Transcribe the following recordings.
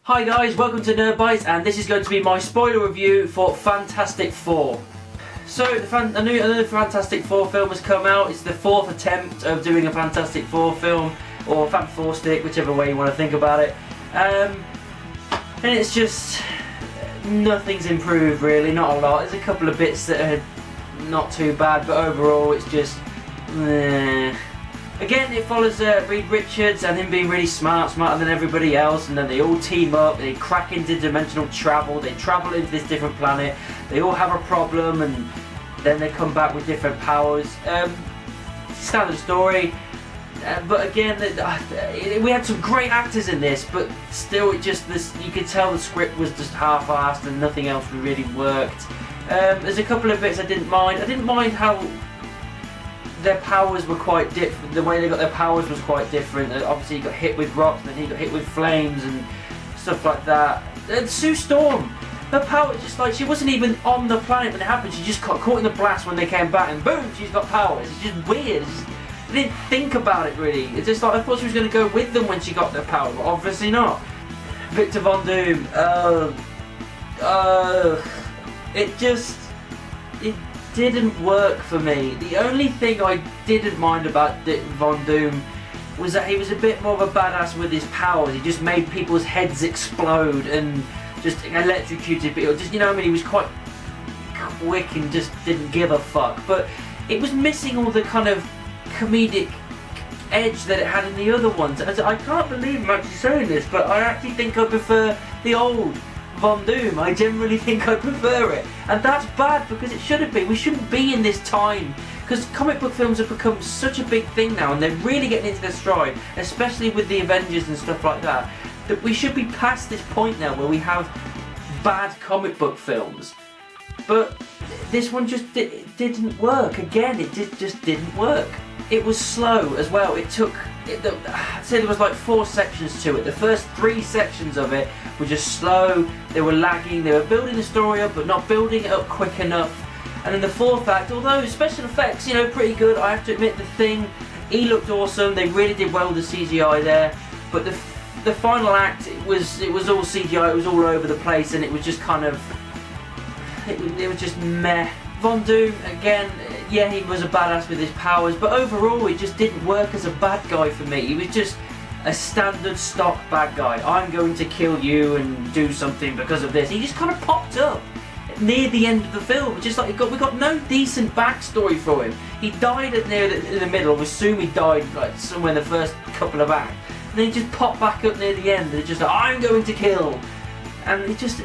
Hi guys, welcome to Nerd Bites, and this is going to be my spoiler review for Fantastic Four. So, another Fantastic Four film has come out. It's the fourth attempt of doing a Fantastic Four film, or Fan Four Stick, whichever way you want to think about it. And it's just, nothing's improved really, not a lot. There's a couple of bits that are not too bad, but overall it's just, Again, it follows Reed Richards and him being really smarter than everybody else, and then they all team up, they crack into dimensional travel, they travel into this different planet, they all have a problem, and then they come back with different powers. Standard story, but again, we had some great actors in this, but still, you could tell the script was just half-assed and nothing else really worked. There's a couple of bits I didn't mind. I didn't mind how their powers were quite different. The way they got their powers was quite different. Obviously, he got hit with rocks, and then he got hit with flames and stuff like that. And Sue Storm, her power, just like, she wasn't even on the planet when it happened. She just got caught in the blast when they came back, and boom, she's got powers. It's just weird. I didn't think about it really. It's just like I thought she was going to go with them when she got their power, but obviously not. Victor Von Doom. It didn't work for me. The only thing I didn't mind about Von Doom was that he was a bit more of a badass with his powers. He just made people's heads explode and just electrocuted people. Just, you know what I mean? He was quite quick and just didn't give a fuck. But it was missing all the kind of comedic edge that it had in the other ones. I can't believe I'm actually saying this, but I actually think I prefer the old Von Doom. I generally think I prefer it, and that's bad because it shouldn't be. We shouldn't be in this time, because comic book films have become such a big thing now, and they're really getting into their stride, especially with the Avengers and stuff like that, that we should be past this point now where we have bad comic book films. But this one just didn't work. Again, it just didn't work. It was slow as well. I'd say there was like 4 sections to it. The first 3 sections of it were just slow, they were lagging, they were building the story up but not building it up quick enough. And then the 4th act, although special effects, pretty good, I have to admit, The Thing, he looked awesome, they really did well with the CGI there, but the final act, it was all CGI, it was all over the place, and it was just kind of, it was just meh. Von Doom, again, yeah, he was a badass with his powers, but overall he just didn't work as a bad guy for me. He was just a standard stock bad guy. I'm going to kill you and do something because of this. He just kind of popped up near the end of the film. Just like we got no decent backstory for him. He died in the middle. We assume he died like somewhere in the first couple of acts, and then he just popped back up near the end. And it's just like, I'm going to kill, and it just.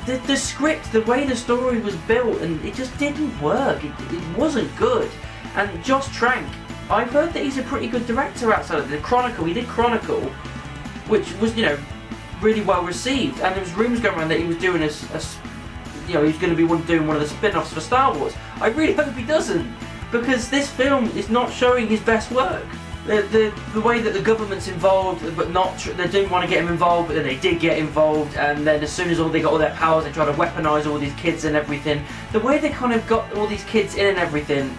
The script, the way the story was built, and it just didn't work. It wasn't good. And Josh Trank, I've heard that he's a pretty good director outside of the Chronicle. He did Chronicle, which was, really well received. And there was rumours going around that he was doing he was going to be doing one of the spin-offs for Star Wars. I really hope he doesn't, because this film is not showing his best work. The way that the government's involved, but they didn't want to get him involved, but then they did get involved, and then as soon as they got all their powers, they tried to weaponise all these kids and everything. The way they kind of got all these kids in and everything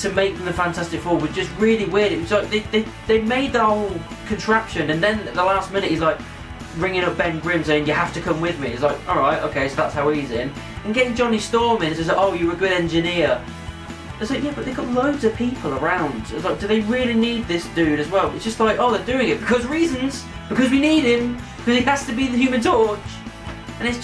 to make them the Fantastic Four was just really weird. It was like they made the whole contraption, and then at the last minute he's like ringing up Ben Grimm saying, you have to come with me. It's like, alright, okay, so that's how he's in. And getting Johnny Storm in, it's like, oh, you're a good engineer. It's like, yeah, but they've got loads of people around. It's like, do they really need this dude as well? It's just like, oh, they're doing it because we need him, because he has to be the Human Torch. And it was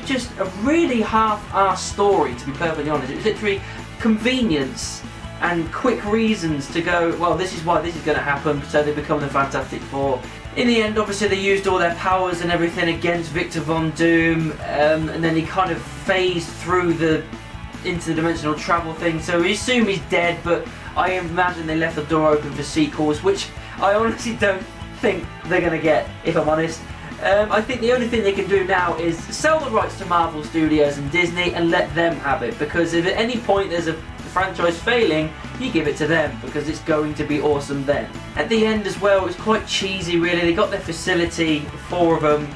just a really half-assed story, to be perfectly honest. It was literally convenience and quick reasons to go, well, this is why this is going to happen, so they become the Fantastic Four. In the end, obviously, they used all their powers and everything against Victor Von Doom, and then he kind of phased through the interdimensional travel thing, so we assume he's dead, but I imagine they left the door open for sequels, which I honestly don't think they're going to get, if I'm honest. I think the only thing they can do now is sell the rights to Marvel Studios and Disney and let them have it, because if at any point there's a franchise failing, you give it to them, because it's going to be awesome then. At the end as well, it's quite cheesy really. They got their facility, 4 of them,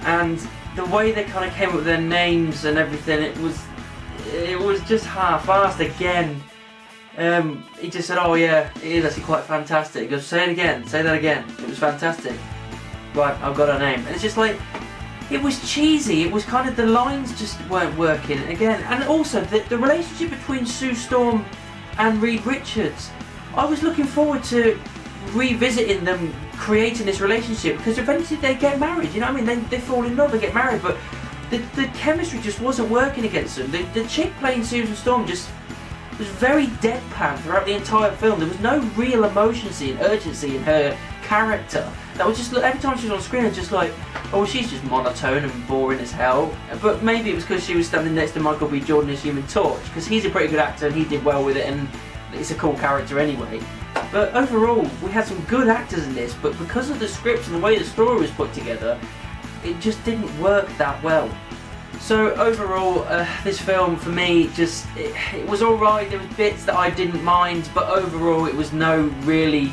and the way they kind of came up with their names and everything, it was just half-assed again. He just said, oh yeah, it is actually quite fantastic. He goes, say it again, say that again. It was fantastic. right, I've got her name. And it's just like, it was cheesy. It was kind of, the lines just weren't working again. And also, the relationship between Sue Storm and Reed Richards, I was looking forward to revisiting them creating this relationship, because eventually they get married, you know what I mean? They fall in love, they get married, but the chemistry just wasn't working against them. The chick playing Susan Storm just was very deadpan throughout the entire film. There was no real emotion and urgency in her character. That was just, every time she was on screen, it was just like, oh, she's just monotone and boring as hell. But maybe it was because she was standing next to Michael B. Jordan as Human Torch, because he's a pretty good actor and he did well with it, and it's a cool character anyway. But overall, we had some good actors in this, but because of the scripts and the way the story was put together, it just didn't work that well. So overall, this film for me, just it was alright. There was bits that I didn't mind, but overall it was no really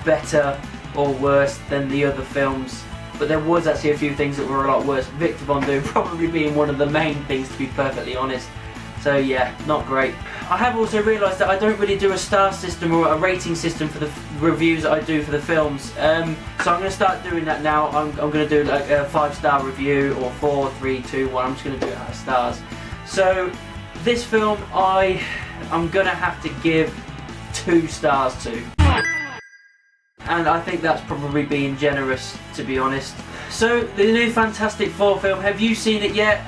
better or worse than the other films. But there was actually a few things that were a lot worse. Victor Von Doom probably being one of the main things, to be perfectly honest. So yeah, not great. I have also realised that I don't really do a star system or a rating system for the reviews that I do for the films. So I'm going to start doing that now. I'm going to do like a 5-star review, or 4, 3, 2, 1. I'm just going to do it out of stars. So this film I'm going to have to give 2 stars to. And I think that's probably being generous, to be honest. So, the new Fantastic Four film, have you seen it yet?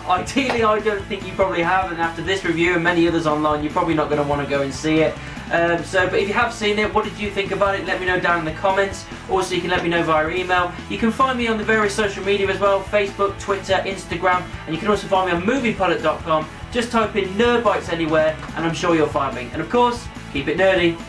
Ideally, I don't think you probably have, and after this review and many others online, you're probably not going to want to go and see it. But if you have seen it, what did you think about it? Let me know down in the comments. Also, you can let me know via email. You can find me on the various social media as well, Facebook, Twitter, Instagram, and you can also find me on moviepilot.com. Just type in Nerd Bites anywhere, and I'm sure you'll find me. And of course, keep it nerdy.